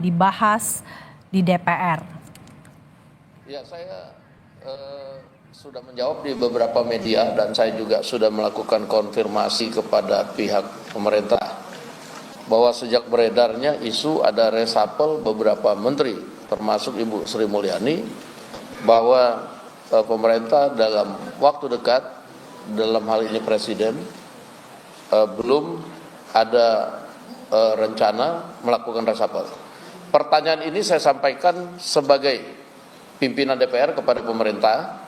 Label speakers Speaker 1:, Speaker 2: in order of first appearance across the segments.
Speaker 1: dibahas di DPR?
Speaker 2: Ya, saya sudah menjawab di beberapa media dan saya juga sudah melakukan konfirmasi kepada pihak pemerintah bahwa sejak beredarnya isu ada reshuffle beberapa menteri termasuk Ibu Sri Mulyani, bahwa pemerintah dalam waktu dekat, dalam hal ini Presiden, belum ada rencana melakukan reshuffle. Pertanyaan ini saya sampaikan sebagai pimpinan DPR kepada pemerintah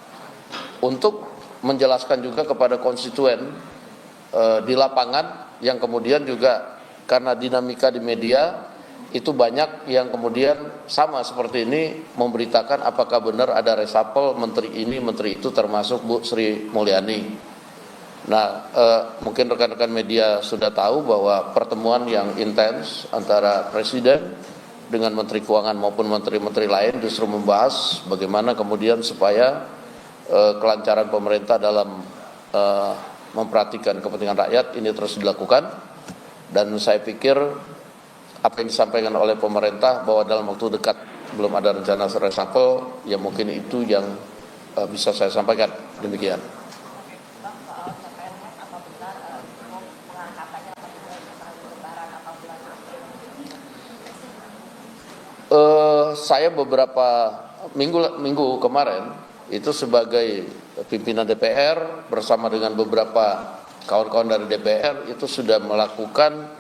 Speaker 2: untuk menjelaskan juga kepada konstituen di lapangan, yang kemudian juga karena dinamika di media itu banyak yang kemudian sama seperti ini memberitakan apakah benar ada reshuffle menteri ini menteri itu, termasuk Bu Sri Mulyani. Nah, mungkin rekan-rekan media sudah tahu bahwa pertemuan yang intens antara Presiden dengan Menteri Keuangan maupun menteri-menteri lain justru membahas bagaimana kemudian supaya kelancaran pemerintah dalam memperhatikan kepentingan rakyat ini terus dilakukan. Dan saya pikir apa yang disampaikan oleh pemerintah bahwa dalam waktu dekat belum ada rencana reshuffle, ya mungkin itu yang bisa saya sampaikan. Demikian. Saya beberapa minggu kemarin itu sebagai pimpinan DPR bersama dengan beberapa kawan-kawan dari DPR itu sudah melakukan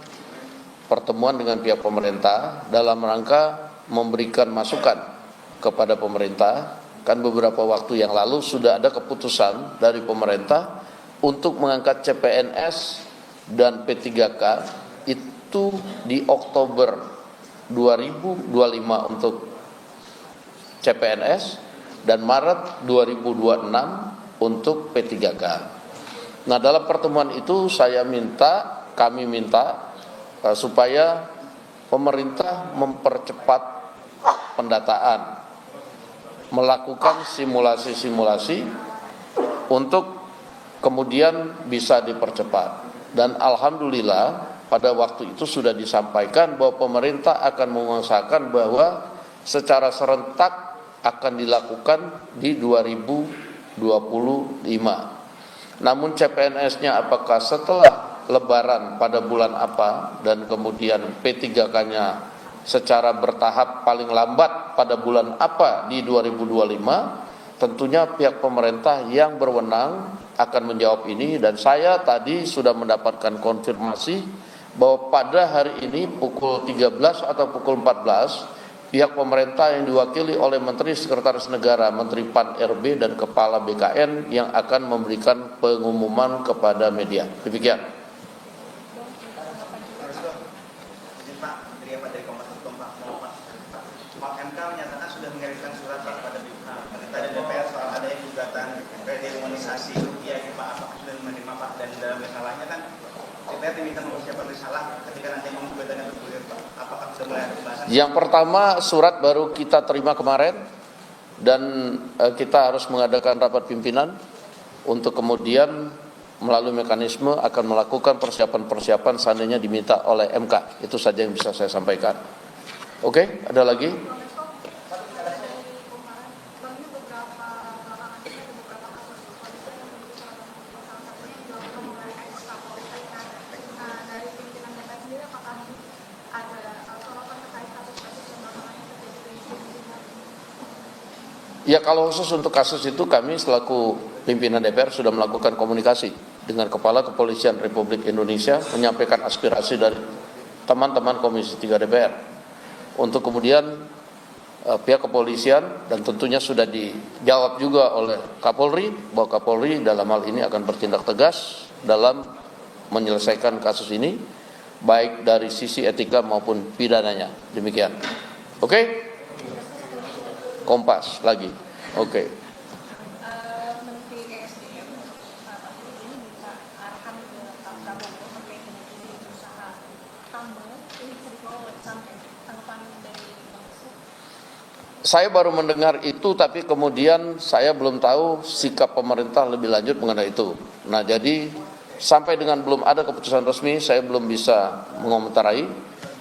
Speaker 2: pertemuan dengan pihak pemerintah dalam rangka memberikan masukan kepada pemerintah. Kan beberapa waktu yang lalu sudah ada keputusan dari pemerintah untuk mengangkat CPNS dan P3K itu di Oktober 2025 untuk CPNS dan Maret 2026 untuk P3K. Nah, dalam pertemuan itu kami minta supaya pemerintah mempercepat pendataan, melakukan simulasi-simulasi untuk kemudian bisa dipercepat. Dan alhamdulillah pada waktu itu sudah disampaikan bahwa pemerintah akan mengusahakan bahwa secara serentak akan dilakukan di 2025. Namun CPNS-nya apakah setelah Lebaran pada bulan apa, dan kemudian P3K-nya secara bertahap paling lambat pada bulan apa di 2025, tentunya pihak pemerintah yang berwenang akan menjawab ini. Dan saya tadi sudah mendapatkan konfirmasi bahwa pada hari ini pukul 13 atau pukul 14 pihak pemerintah yang diwakili oleh Menteri Sekretaris Negara, Menteri Pan-RB dan Kepala BKN yang akan memberikan pengumuman kepada media. Demikian.
Speaker 3: MK menyatakan sudah mengirimkan surat kepada DPR soal adanya gugatan redenominasi rupiah ini Pak, apakah sudah menerima Pak? Dan dalam risalahnya kan DPR diminta mempersiapkan risalah ketika nanti gugatannya bergulir Pak, apakah sudah mulai ada pembahasan?
Speaker 2: Yang pertama, surat baru kita terima kemarin dan kita harus mengadakan rapat pimpinan untuk kemudian melalui mekanisme akan melakukan persiapan-persiapan seandainya diminta oleh MK. Itu saja yang bisa saya sampaikan. Oke, ada lagi? Ya, kalau khusus untuk kasus itu kami selaku pimpinan DPR sudah melakukan komunikasi dengan Kepala Kepolisian Republik Indonesia, menyampaikan aspirasi dari teman-teman Komisi 3 DPR untuk kemudian pihak kepolisian, dan tentunya sudah dijawab juga oleh Kapolri bahwa Kapolri dalam hal ini akan bertindak tegas dalam menyelesaikan kasus ini baik dari sisi etika maupun pidananya. Demikian. Oke? Kompas lagi. Oke.
Speaker 4: Menteri ESDM Pak ini minta arahan ke Pak Prabowo terkait dengan ini usaha tambang ini terlalu sampai tanggapan dari Bang Su.
Speaker 2: Saya baru mendengar itu, tapi kemudian saya belum tahu sikap pemerintah lebih lanjut mengenai itu. Nah, jadi sampai dengan belum ada keputusan resmi, saya belum bisa mengomentari.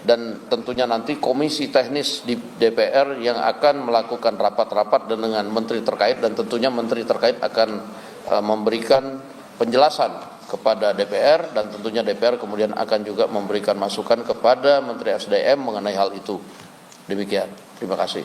Speaker 2: dan tentunya nanti komisi teknis di DPR yang akan melakukan rapat-rapat dengan menteri terkait, dan tentunya menteri terkait akan memberikan penjelasan kepada DPR, dan tentunya DPR kemudian akan juga memberikan masukan kepada Menteri SDM mengenai hal itu. Demikian. Terima kasih.